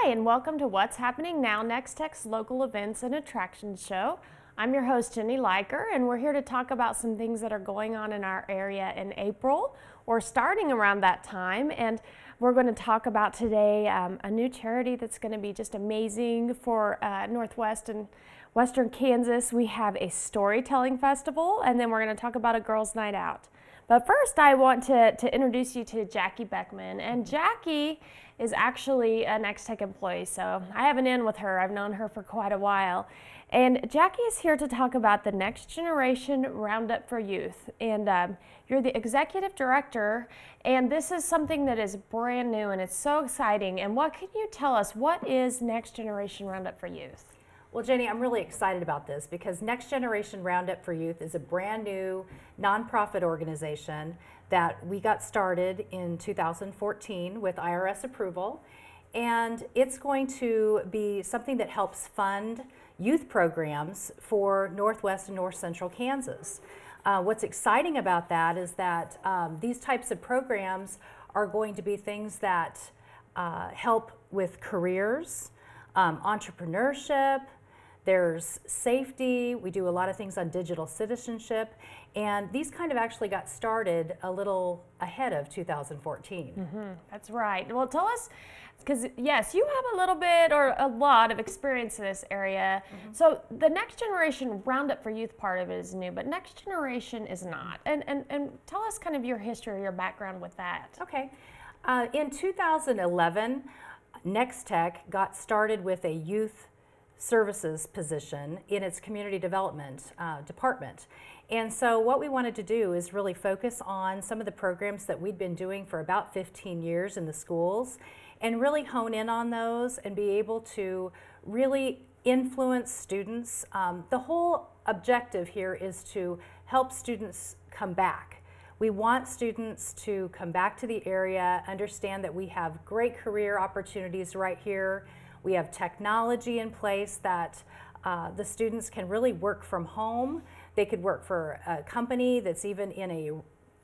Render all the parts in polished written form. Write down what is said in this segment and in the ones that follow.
Hi, and welcome to What's Happening Now, Nex-Tech's local events and attractions show. I'm your host, Jenny Leiker, and we're here to talk about some things that are going on in our area in April or starting around that time. And we're going to talk about today a new charity that's going to be just amazing for Northwest and Western Kansas. We have a storytelling festival, and then we're going to talk about a girls' night out. But first, I want to introduce you to Jacque Beckman. And Jacque is actually a Nex-Tech employee, so I have an in with her. I've known her for quite a while. And Jacque is here to talk about the Nex-Generation Round Up for Youth. And you're the executive director, and this is something that is brand new, and it's so exciting. And what can you tell us? What is Nex-Generation Round Up for Youth? Well, Jenny, I'm really excited about this because Nex-Generation Round Up for Youth is a brand new nonprofit organization that we got started in 2014 with IRS approval. And it's going to be something that helps fund youth programs for Northwest and North Central Kansas. What's exciting about that is that these types of programs are going to be things that help with careers, entrepreneurship. There's safety. We do a lot of things on digital citizenship, and these kind of actually got started a little ahead of 2014. That's right. Well, tell us, because yes, you have a little bit or a lot of experience in this area. So the Nex-Generation Roundup for Youth part of it is new, but Nex-Generation is not. And tell us kind of your history or your background with that. Okay. In 2011, Nex-Tech got started with a youth services position in its community development department. And so what we wanted to do is really focus on some of the programs that we'd been doing for about 15 years in the schools and really hone in on those and be able to really influence students. The whole objective here is to help students come back. We want students to come back to the area, understand that we have great career opportunities right here. We have technology in place that the students can really work from home. They could work for a company that's even in a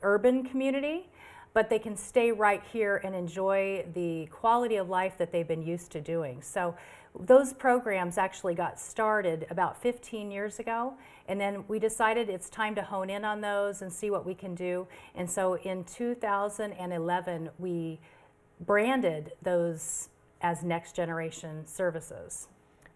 urban community, but they can stay right here and enjoy the quality of life that they've been used to doing. So those programs actually got started about 15 years ago, and then we decided it's time to hone in on those and see what we can do. And so in 2011, we branded those as Nex-Generation services.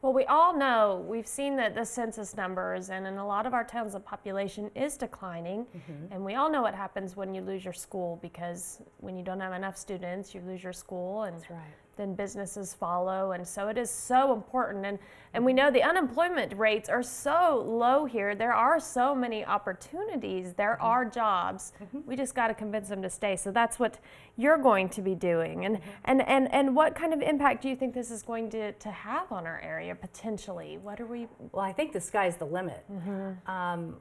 Well, we all know, we've seen that the census numbers and in a lot of our towns the population is declining. And we all know what happens when you lose your school, because when you don't have enough students, you lose your school, and That's right. then businesses follow. And so it is so important. And we know the unemployment rates are so low here. There are so many opportunities. There are jobs. We just got to convince them to stay. So that's what you're going to be doing. And what kind of impact do you think this is going to have on our area potentially? What are we? Well, I think the sky's the limit.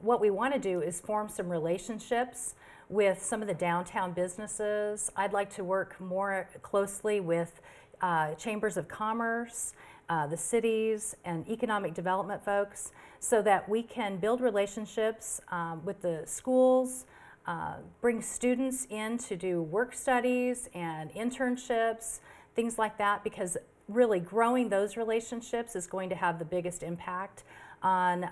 What we want to do is form some relationships with some of the downtown businesses. I'd like to work more closely with chambers of commerce, the cities, and economic development folks, so that we can build relationships with the schools, bring students in to do work studies and internships, things like that, because really growing those relationships is going to have the biggest impact on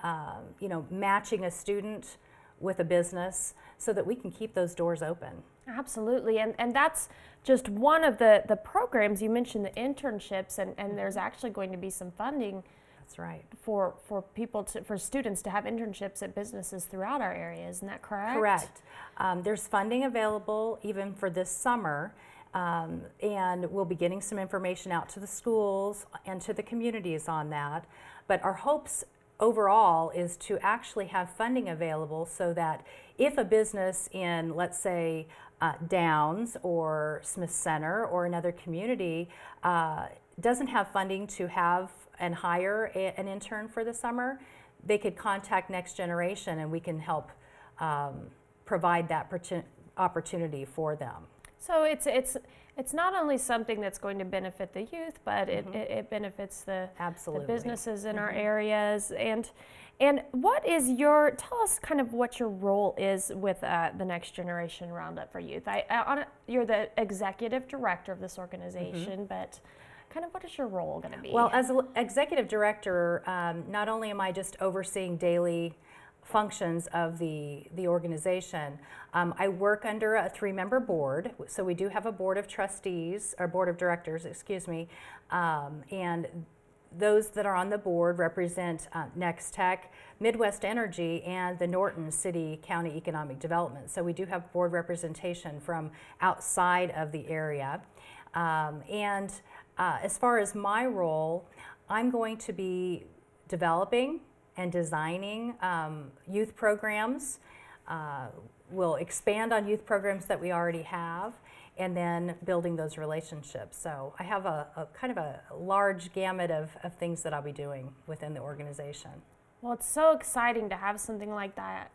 matching a student with a business so that we can keep those doors open. Absolutely, and that's just one of the programs. You mentioned the internships, and there's actually going to be some funding. That's right. For students to have internships at businesses throughout our area. Isn't that correct? Correct. There's funding available even for this summer, and we'll be getting some information out to the schools and to the communities on that. But our hopes overall is to actually have funding available so that if a business in, let's say, Downs or Smith Center or another community doesn't have funding to have and hire an intern for the summer, they could contact Nex-Generation and we can help provide that opportunity for them. So it's not only something that's going to benefit the youth, but it benefits the businesses in our areas. And what is tell us kind of what your role is with the Nex-Generation Round Up for Youth. You're the executive director of this organization, but kind of what is your role going to be? Well, as executive director, not only am I just overseeing daily functions of the organization, I work under a 3-member board. So we do have a board of trustees, or board of directors, excuse me, and those that are on the board represent Nex-Tech, Midwest Energy, and the Norton City County Economic Development. So we do have board representation from outside of the area. As far as my role, I'm going to be developing and designing youth programs. We'll expand on youth programs that we already have, and then building those relationships. So I have a kind of a large gamut of things that I'll be doing within the organization. Well, it's so exciting to have something like that,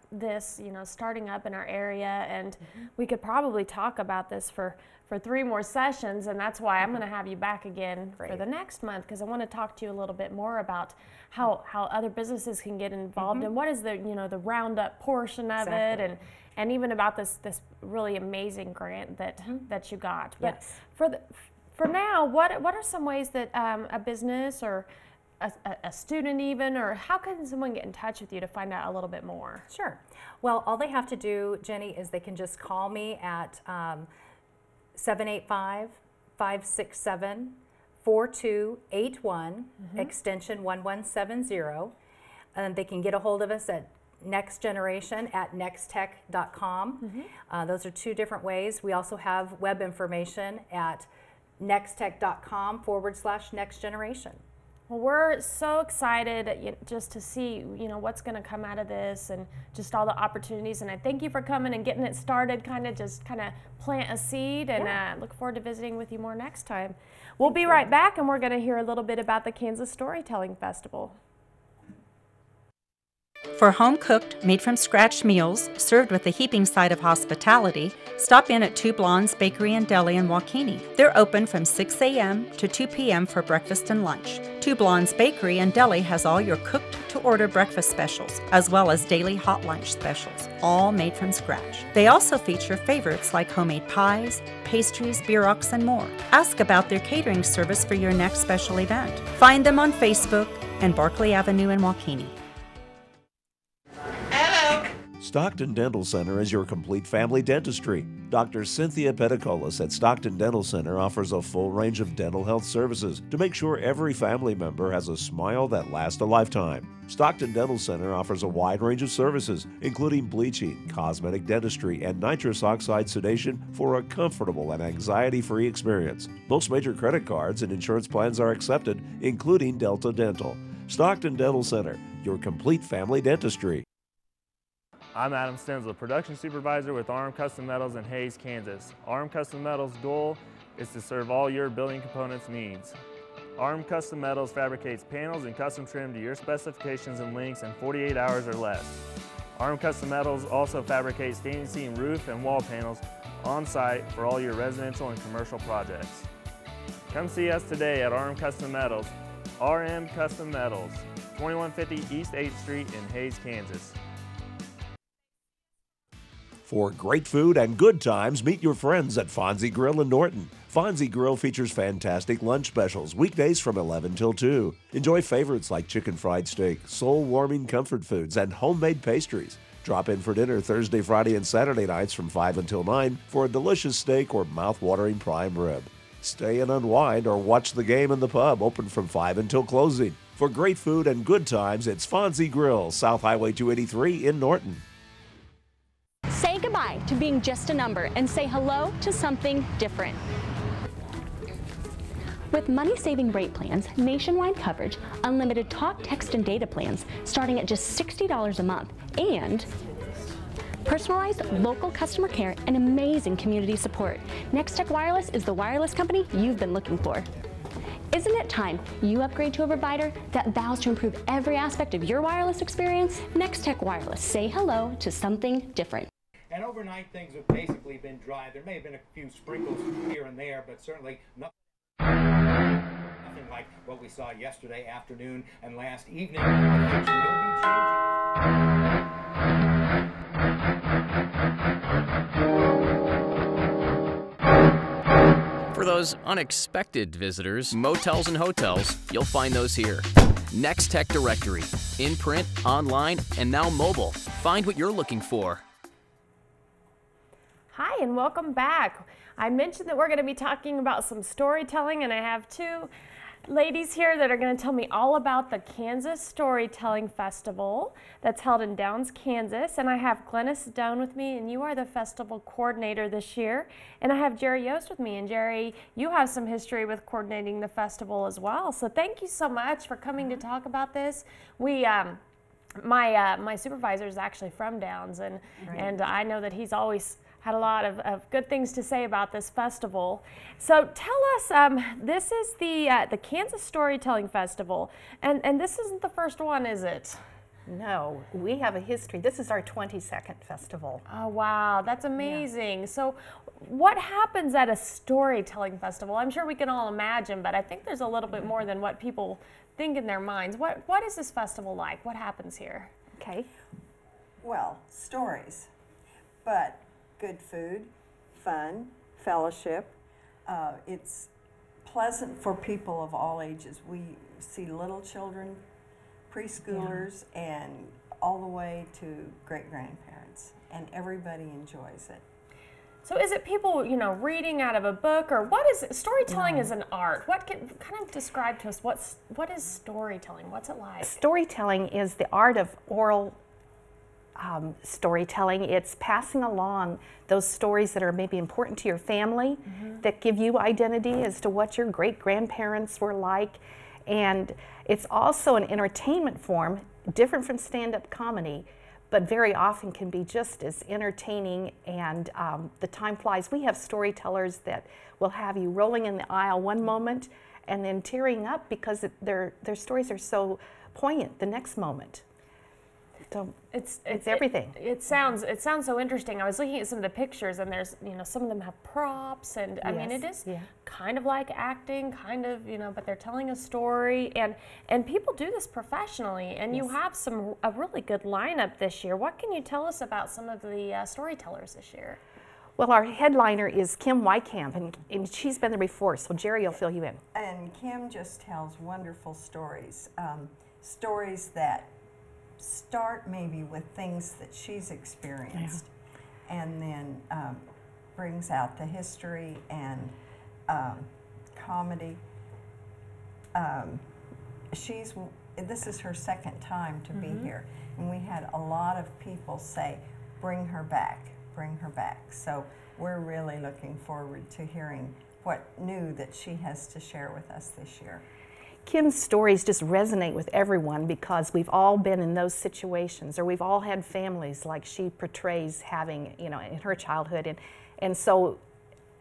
starting up in our area, and we could probably talk about this for 3 more sessions, and that's why I'm going to have you back again for the next month, because I want to talk to you a little bit more about how other businesses can get involved and what is the the roundup portion of it, and even about this really amazing grant that you got. But for now, what are some ways that a business or a student even, or how can someone get in touch with you to find out a little bit more? Sure. Well, all they have to do, Jenny, is they can just call me at 785-567-4281, extension 1170. And they can get a hold of us at Nex-Generation at Nex-Tech.com. Those are 2 different ways. We also have web information at Nex-Tech.com/Next-Generation. Well, we're so excited just to see what's going to come out of this, and just all the opportunities. And I thank you for coming and getting it started, kind of plant a seed, and look forward to visiting with you more next time. We'll be right back, and we're going to hear a little bit about the Kansas Storytelling Festival. For home-cooked, made-from-scratch meals served with a heaping side of hospitality, stop in at Two Blondes Bakery and Deli in Waukene. They're open from 6 a.m. to 2 p.m. for breakfast and lunch. Two Blondes Bakery and Deli has all your cooked-to-order breakfast specials, as well as daily hot lunch specials, all made from scratch. They also feature favorites like homemade pies, pastries, bierocks, and more. Ask about their catering service for your next special event. Find them on Facebook and Barclay Avenue in Waukene. Stockton Dental Center is your complete family dentistry. Dr. Cynthia Pedicolis at Stockton Dental Center offers a full range of dental health services to make sure every family member has a smile that lasts a lifetime. Stockton Dental Center offers a wide range of services, including bleaching, cosmetic dentistry, and nitrous oxide sedation for a comfortable and anxiety-free experience. Most major credit cards and insurance plans are accepted, including Delta Dental. Stockton Dental Center, your complete family dentistry. I'm Adam Stensel, production supervisor with RM Custom Metals in Hays, Kansas. RM Custom Metals' goal is to serve all your building components needs. RM Custom Metals fabricates panels and custom trim to your specifications and lengths in 48 hours or less. RM Custom Metals also fabricates standing seam roof and wall panels on site for all your residential and commercial projects. Come see us today at RM Custom Metals. RM Custom Metals, 2150 East 8th Street in Hays, Kansas. For great food and good times, meet your friends at Fonzie Grill in Norton. Fonzie Grill features fantastic lunch specials, weekdays from 11 till 2. Enjoy favorites like chicken fried steak, soul-warming comfort foods, and homemade pastries. Drop in for dinner Thursday, Friday, and Saturday nights from 5 until 9 for a delicious steak or mouth-watering prime rib. Stay and unwind or watch the game in the pub, open from 5 until closing. For great food and good times, it's Fonzie Grill, South Highway 283 in Norton. Say goodbye to being just a number and say hello to something different. With money-saving rate plans, nationwide coverage, unlimited talk, text, and data plans starting at just $60 a month, and personalized local customer care and amazing community support, Nex-Tech Wireless is the wireless company you've been looking for. Isn't it time you upgrade to a provider that vows to improve every aspect of your wireless experience? Nex-Tech Wireless. Say hello to something different. And overnight, things have basically been dry. There may have been a few sprinkles here and there, but certainly nothing like what we saw yesterday afternoon and last evening. Things will be changing. For those unexpected visitors, motels and hotels, you'll find those here. Nex-Tech Directory, in print, online, and now mobile. Find what you're looking for. Hi, and welcome back. I mentioned that we're going to be talking about some storytelling, and I have two ladies here that are going to tell me all about the Kansas Storytelling Festival that's held in Downs, Kansas. And I have Glennys Doane with me, and you are the festival coordinator this year. And I have Gerry Yoast with me, and Gerry, you have some history with coordinating the festival as well. So thank you so much for coming to talk about this. We my supervisor is actually from Downs, and I know that he's always had a lot of good things to say about this festival. So tell us, this is the Kansas Storytelling Festival, and this isn't the first one, is it? No, we have a history. This is our 22nd festival. Oh wow, that's amazing. Yeah. So what happens at a storytelling festival? I'm sure we can all imagine, but I think there's a little bit more than what people think in their minds. What is this festival like? What happens here? Okay. Well, stories, but good food, fun, fellowship. It's pleasant for people of all ages. We see little children, preschoolers, and all the way to great-grandparents, and everybody enjoys it. So is it people, reading out of a book, or what is it? Storytelling is an art. What can kind of describe to us what is storytelling? What's it like? Storytelling is the art of oral storytelling. It's passing along those stories that are maybe important to your family, that give you identity as to what your great-grandparents were like. And it's also an entertainment form, different from stand-up comedy, but very often can be just as entertaining, and the time flies. We have storytellers that will have you rolling in the aisle one moment and then tearing up because their stories are so poignant the next moment. So it's everything. It sounds so interesting. I was looking at some of the pictures, and there's some of them have props, and I mean it is kind of like acting, kind of but they're telling a story, and people do this professionally. And you have a really good lineup this year. What can you tell us about some of the storytellers this year? Well, our headliner is Kim Wykamp, and she's been there before, so Gerry will fill you in. And Kim just tells wonderful stories, stories that start maybe with things that she's experienced, and then brings out the history and comedy. This is her second time to be here, and we had a lot of people say, bring her back, bring her back. So we're really looking forward to hearing what new that she has to share with us this year. Kim's stories just resonate with everyone because we've all been in those situations, or we've all had families like she portrays having, in her childhood, and so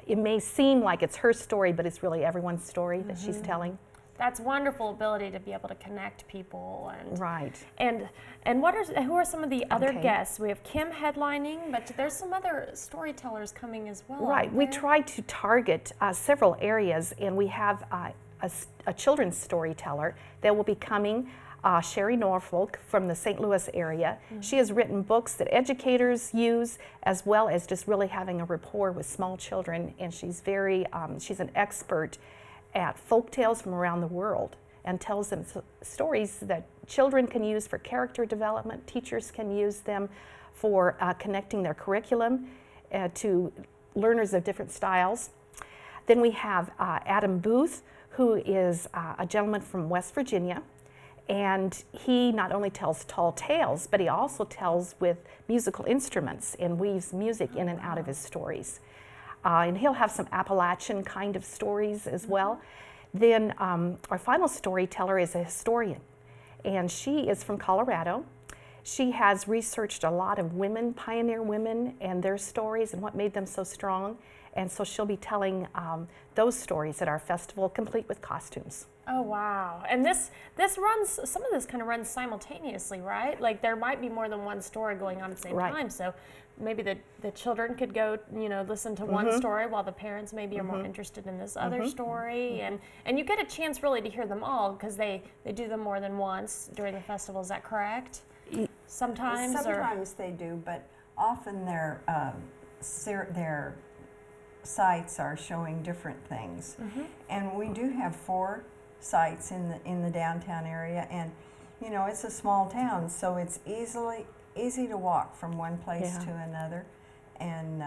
it may seem like it's her story, but it's really everyone's story that she's telling. That's wonderful ability to be able to connect people, and right. And who are some of the other guests? We have Kim headlining, but there's some other storytellers coming as well. Right. We try to target several areas, and we have a children's storyteller that will be coming, Sherry Norfolk from the St. Louis area. She has written books that educators use, as well as just really having a rapport with small children, and she's she's an expert at folk tales from around the world, and tells them stories that children can use for character development. Teachers can use them for connecting their curriculum to learners of different styles. Then we have Adam Booth, who is a gentleman from West Virginia, and he not only tells tall tales, but he also tells with musical instruments and weaves music in and out of his stories. And he'll have some Appalachian kind of stories as well. Then our final storyteller is a historian, and she is from Colorado. She has researched a lot of pioneer women, and their stories and what made them so strong. And so she'll be telling those stories at our festival, complete with costumes. Oh wow! And some of this kind of runs simultaneously, right? Like there might be more than one story going on at the same time. So maybe the children could go, listen to one story, while the parents maybe are more interested in this other story, and you get a chance really to hear them all because they do them more than once during the festival. Is that correct? Sometimes they do, but often they're sites are showing different things. And we do have 4 sites in the downtown area, and you know, it's a small town, so it's easy to walk from one place to another. And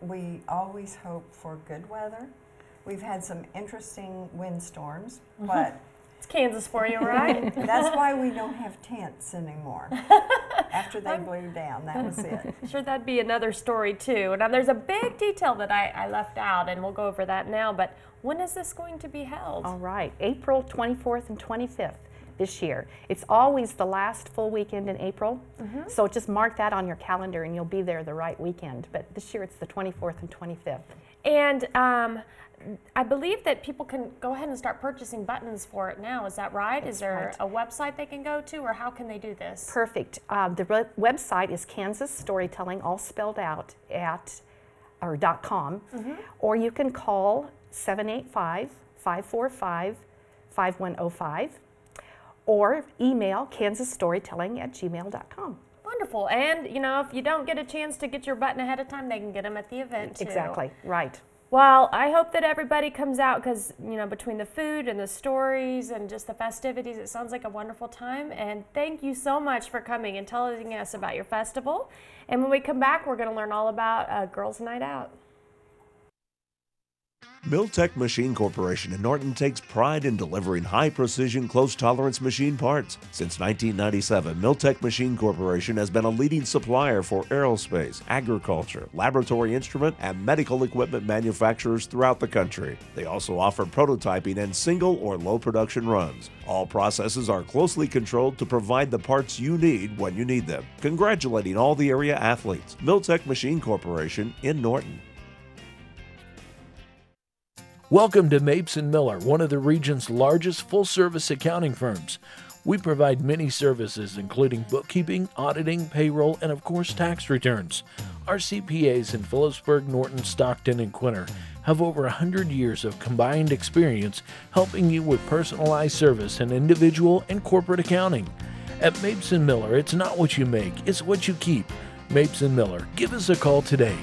we always hope for good weather. We've had some interesting windstorms, but it's Kansas for you, right? that's why we don't have tents anymore. After they blew down, that was it. I'm sure that'd be another story too. Now there's a big detail that I left out, and we'll go over that now, but when is this going to be held? All right, April 24th and 25th this year. It's always the last full weekend in April, so just mark that on your calendar and you'll be there the right weekend. But this year it's the 24th and 25th. And I believe that people can go ahead and start purchasing buttons for it now. Is that right? Is there a website they can go to, or how can they do this? Perfect. The website is Kansas Storytelling, all spelled out, .com, or you can call 785-545-5105, or email kansasstorytelling@gmail.com. Wonderful. And, you know, if you don't get a chance to get your button ahead of time, they can get them at the event, too. Exactly. Right. Well, I hope that everybody comes out because, you know, between the food and the stories and just the festivities, it sounds like a wonderful time. And thank you so much for coming and telling us about your festival. And when we come back, we're going to learn all about Girls' Night Out. Nex-Tech Machine Corporation in Norton takes pride in delivering high-precision, close-tolerance machine parts. Since 1997, Nex-Tech Machine Corporation has been a leading supplier for aerospace, agriculture, laboratory instrument, and medical equipment manufacturers throughout the country. They also offer prototyping and single or low production runs. All processes are closely controlled to provide the parts you need when you need them. Congratulating all the area athletes. Nex-Tech Machine Corporation in Norton. Welcome to Mapes & Miller, one of the region's largest full-service accounting firms. We provide many services, including bookkeeping, auditing, payroll, and of course tax returns. Our CPAs in Phillipsburg, Norton, Stockton, and Quinter have over 100 years of combined experience helping you with personalized service in individual and corporate accounting. At Mapes & Miller, it's not what you make, it's what you keep. Mapes & Miller, give us a call today.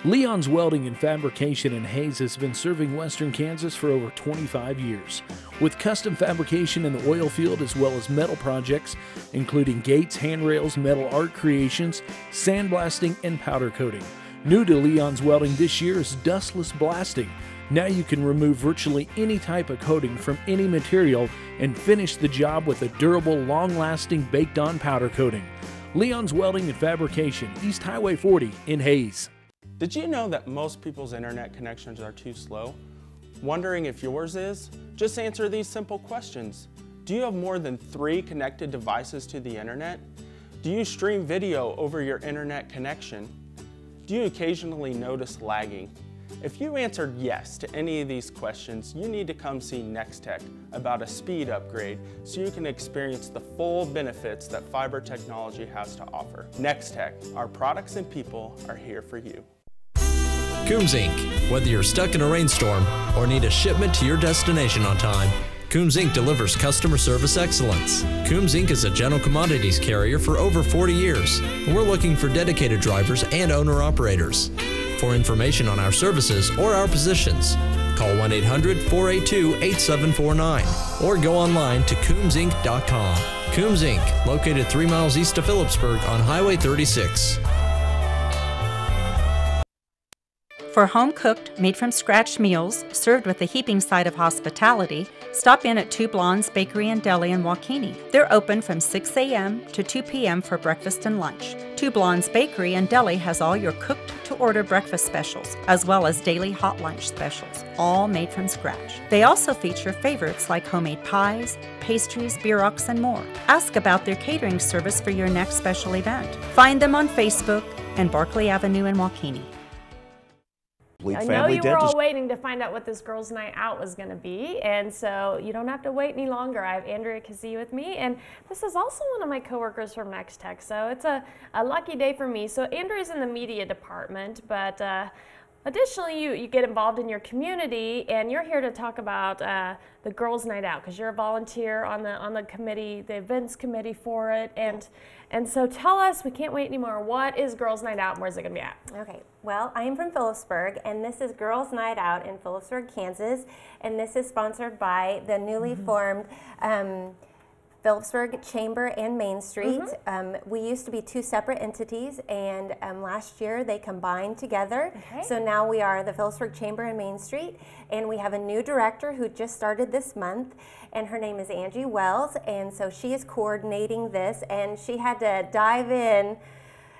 Leon's Welding and Fabrication in Hayes has been serving Western Kansas for over 25 years. With custom fabrication in the oil field as well as metal projects, including gates, handrails, metal art creations, sandblasting, and powder coating. New to Leon's Welding this year is dustless blasting. Now you can remove virtually any type of coating from any material and finish the job with a durable, long-lasting baked-on powder coating. Leon's Welding and Fabrication, East Highway 40 in Hayes. Did you know that most people's internet connections are too slow? Wondering if yours is? Just answer these simple questions. Do you have more than 3 connected devices to the internet? Do you stream video over your internet connection? Do you occasionally notice lagging? If you answered yes to any of these questions, you need to come see Nex-Tech about a speed upgrade so you can experience the full benefits that fiber technology has to offer. Nex-Tech, our products and people are here for you. Coombs Inc. Whether you're stuck in a rainstorm or need a shipment to your destination on time, Coombs Inc. delivers customer service excellence. Coombs Inc. is a general commodities carrier for over 40 years, and we're looking for dedicated drivers and owner-operators. For information on our services or our positions, call 1-800-482-8749 or go online to coomsinc.com. Coombs Inc., located 3 miles east of Phillipsburg on Highway 36. For home-cooked, made-from-scratch meals served with a heaping side of hospitality, stop in at Two Blondes Bakery and Deli in Waukeeny. They're open from 6 a.m. to 2 p.m. for breakfast and lunch. Two Blondes Bakery and Deli has all your cooked-to-order breakfast specials, as well as daily hot lunch specials, all made from scratch. They also feature favorites like homemade pies, pastries, bierocks, and more. Ask about their catering service for your next special event. Find them on Facebook and Barclay Avenue in Waukeeny. I know you were all waiting to find out what this girls' night out was going to be, and so you don't have to wait any longer. I have Andrea Keesee with me, and this is also one of my coworkers from Nex-Tech, so it's a lucky day for me. So Andrea's in the media department, but Additionally, you get involved in your community, and you're here to talk about the Girls' Night Out, because you're a volunteer on the committee, the events committee for it, and so tell us, we can't wait anymore, what is Girls' Night Out and where's it going to be at? Okay, well, I am from Phillipsburg, and this is Girls' Night Out in Phillipsburg, Kansas, and this is sponsored by the newly formed Phillipsburg Chamber and Main Street. We used to be two separate entities, and last year they combined together. So now we are the Phillipsburg Chamber and Main Street, and we have a new director who just started this month, and her name is Angie Wells, and so she is coordinating this, and she had to dive in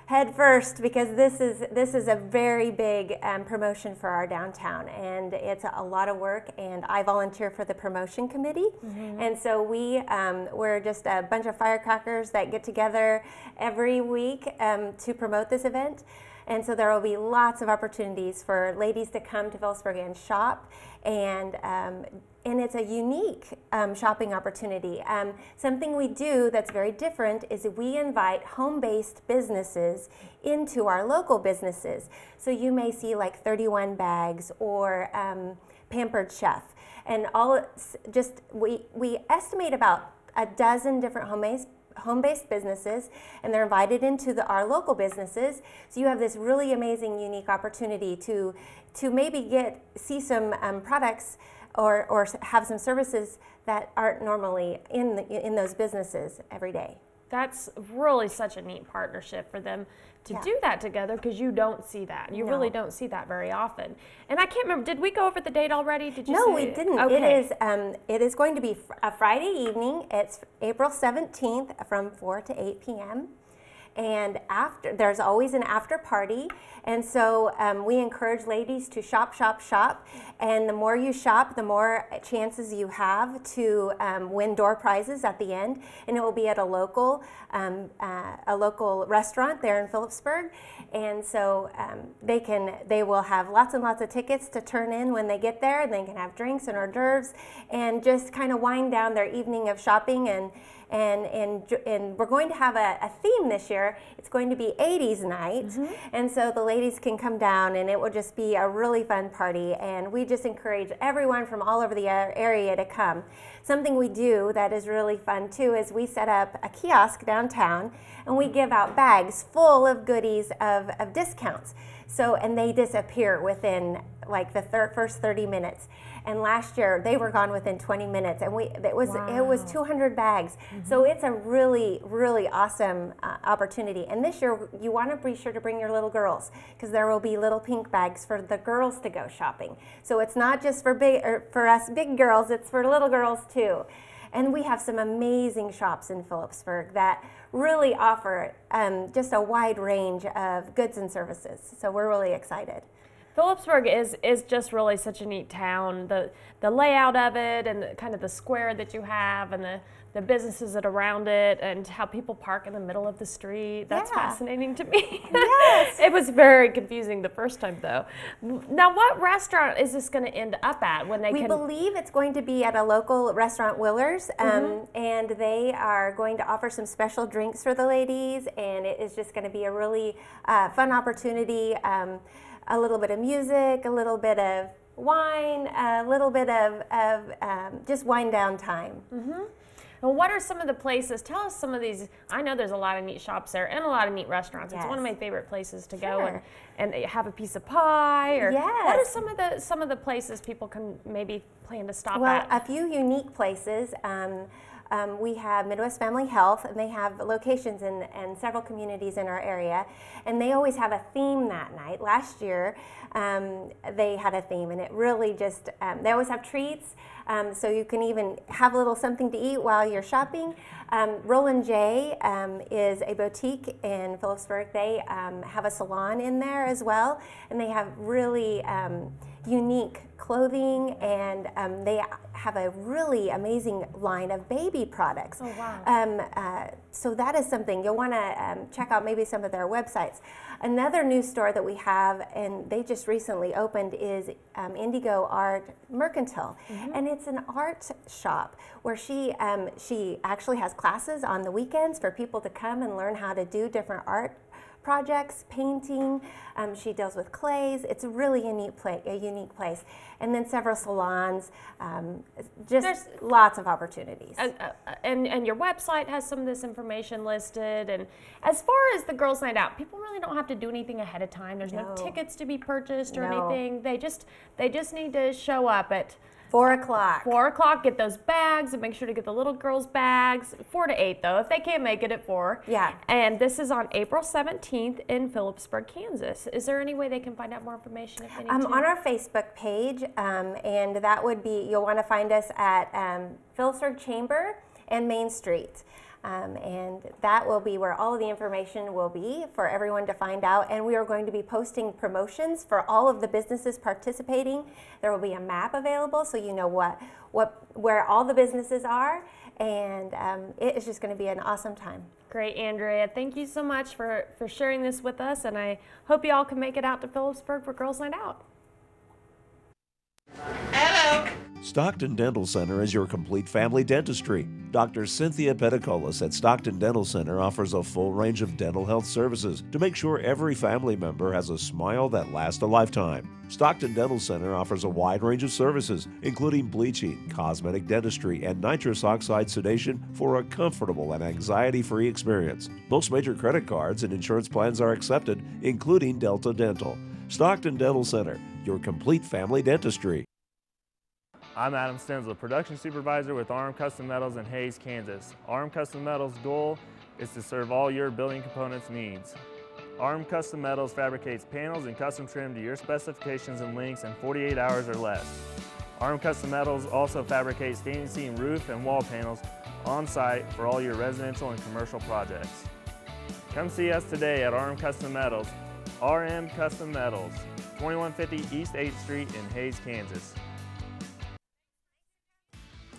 head first because this is a very big promotion for our downtown, and it's a lot of work, and I volunteer for the promotion committee, and so we're just a bunch of firecrackers that get together every week to promote this event. And so there will be lots of opportunities for ladies to come to Phillipsburg and shop, and it's a unique shopping opportunity. Something we do that's very different is we invite home-based businesses into our local businesses. So you may see like 31 Bags or Pampered Chef, and we estimate about a dozen different home-based businesses, and they're invited into our local businesses. So you have this really amazing, unique opportunity to maybe see some products or have some services that aren't normally in those businesses every day. That's really such a neat partnership for them to do that together, because you don't see that. You really don't see that very often. And I can't remember, did we go over the date already? Did you No, say we didn't. Okay. It is going to be a Friday evening. It's April 17th from 4 to 8 p.m. And there's always an after party, and so we encourage ladies to shop, shop, shop, and the more you shop, the more chances you have to win door prizes at the end, and it will be at a local restaurant there in Phillipsburg, and so they will have lots and lots of tickets to turn in when they get there, and they can have drinks and hors d'oeuvres, and just kind of wind down their evening of shopping, and we're going to have a theme this year. It's going to be 80s night, and so the ladies can come down, and it will just be a really fun party, and we just encourage everyone from all over the area to come. Something we do that is really fun too is we set up a kiosk downtown, and we give out bags full of goodies of discounts. So, and they disappear within like the first 30 minutes. And last year they were gone within 20 minutes, and it was 200 bags. So it's a really, really awesome opportunity. And this year you want to be sure to bring your little girls, because there will be little pink bags for the girls to go shopping. So it's not just for us big girls; it's for little girls too. And we have some amazing shops in Phillipsburg that really offer just a wide range of goods and services. So we're really excited. Phillipsburg is just really such a neat town. The layout of it, and kind of the square that you have, and the businesses that are around it, and how people park in the middle of the street. That's fascinating to me. Yes. It was very confusing the first time though. Now, what restaurant is this going to end up at when We believe it's going to be at a local restaurant, Willer's, and they are going to offer some special drinks for the ladies, and it is just going to be a really fun opportunity. A little bit of music, a little bit of wine, a little bit of just wind down time. And what are some of the places? Tell us some of these. I know there's a lot of neat shops there and a lot of neat restaurants. It's one of my favorite places to go and have a piece of pie. Or what are some of the places people can maybe plan to stop at? Well, a few unique places. We have Midwest Family Health, and they have locations in several communities in our area, and they always have a theme that night. Last year, they had a theme, and it really just, they always have treats, so you can even have a little something to eat while you're shopping. Roland J is a boutique in Phillipsburg. They have a salon in there as well, and they have really unique clothing, and they have a really amazing line of baby products. Oh, wow. So that is something you'll want to check out, maybe some of their websites. Another new store that we have, and they just recently opened, is Indigo Art Mercantile, and it's an art shop where she actually has classes on the weekends for people to come and learn how to do different art projects, painting. She deals with clays. It's really a unique place. And then several salons, there's lots of opportunities. And your website has some of this information listed. And as far as the Girls Night Out, people really don't have to do anything ahead of time. There's no tickets to be purchased or anything. They just need to show up at 4 o'clock. 4 o'clock, get those bags and make sure to get the little girls' bags. 4 to 8 though, if they can't make it at 4. Yeah. And this is on April 17th in Phillipsburg, Kansas. Is there any way they can find out more information if they need to? On our Facebook page, and that would be, you'll want to find us at Phillipsburg Chamber and Main Street. And that will be where all of the information will be for everyone to find out. And we are going to be posting promotions for all of the businesses participating. There will be a map available so you know where all the businesses are. And it is just going to be an awesome time. Great, Andrea. Thank you so much for sharing this with us. And I hope you all can make it out to Phillipsburg for Girls Night Out. Hello. Stockton Dental Center is your complete family dentistry. Dr. Cynthia Pedicolis at Stockton Dental Center offers a full range of dental health services to make sure every family member has a smile that lasts a lifetime. Stockton Dental Center offers a wide range of services, including bleaching, cosmetic dentistry, and nitrous oxide sedation for a comfortable and anxiety-free experience. Most major credit cards and insurance plans are accepted, including Delta Dental. Stockton Dental Center, your complete family dentistry. I'm Adam Stensel, Production Supervisor with Arm Custom Metals in Hays, Kansas. Arm Custom Metals' goal is to serve all your building components needs. Arm Custom Metals fabricates panels and custom trim to your specifications and lengths in 48 hours or less. Arm Custom Metals also fabricates standing seam roof and wall panels on site for all your residential and commercial projects. Come see us today at Arm Custom Metals, RM Custom Metals, 2150 East 8th Street in Hays, Kansas.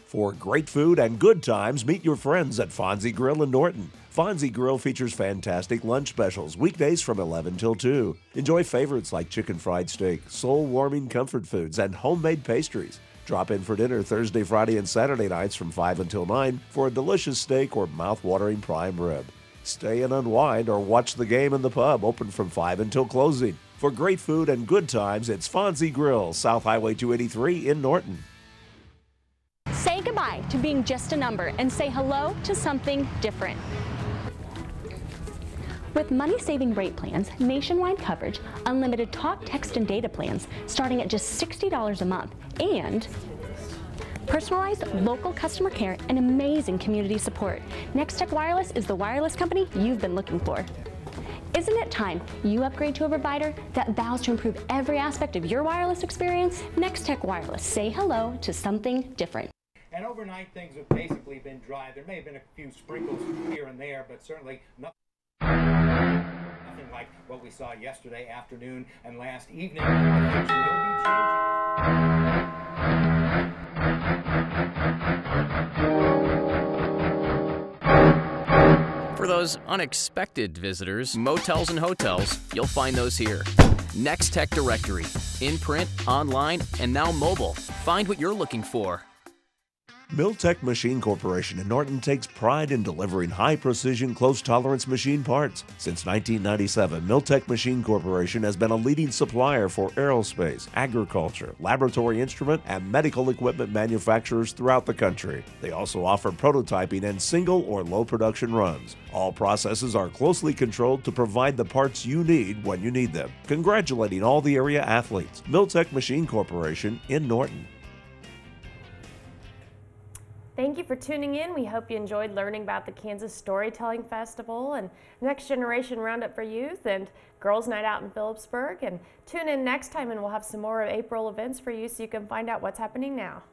For great food and good times, meet your friends at Fonzie Grill in Norton. Fonzie Grill features fantastic lunch specials, weekdays from 11 till 2. Enjoy favorites like chicken fried steak, soul-warming comfort foods, and homemade pastries. Drop in for dinner Thursday, Friday, and Saturday nights from 5 until 9 for a delicious steak or mouth-watering prime rib. Stay and unwind or watch the game in the pub, open from 5 until closing. For great food and good times, it's Fonzie Grill, South Highway 283 in Norton. Say goodbye to being just a number and say hello to something different. With money-saving rate plans, nationwide coverage, unlimited talk, text, and data plans starting at just $60 a month, and personalized local customer care and amazing community support, Nex-Tech Wireless is the wireless company you've been looking for. Isn't it time you upgrade to a provider that vows to improve every aspect of your wireless experience? Nex-Tech Wireless. Say hello to something different. And overnight, things have basically been dry. There may have been a few sprinkles here and there, but certainly nothing like what we saw yesterday afternoon and last evening. Things will be For those unexpected visitors, motels and hotels, you'll find those here. Nex-Tech Directory, in print, online, and now mobile. Find what you're looking for. Miltech Machine Corporation in Norton takes pride in delivering high-precision, close-tolerance machine parts. Since 1997, Miltech Machine Corporation has been a leading supplier for aerospace, agriculture, laboratory instrument, and medical equipment manufacturers throughout the country. They also offer prototyping and single or low production runs. All processes are closely controlled to provide the parts you need when you need them. Congratulating all the area athletes. Miltech Machine Corporation in Norton. Thank you for tuning in. We hope you enjoyed learning about the Kansas Storytelling Festival and Nex-Generation Round Up for Youth and Girls Night Out in Phillipsburg. And tune in next time and we'll have some more April events for you so you can find out what's happening now.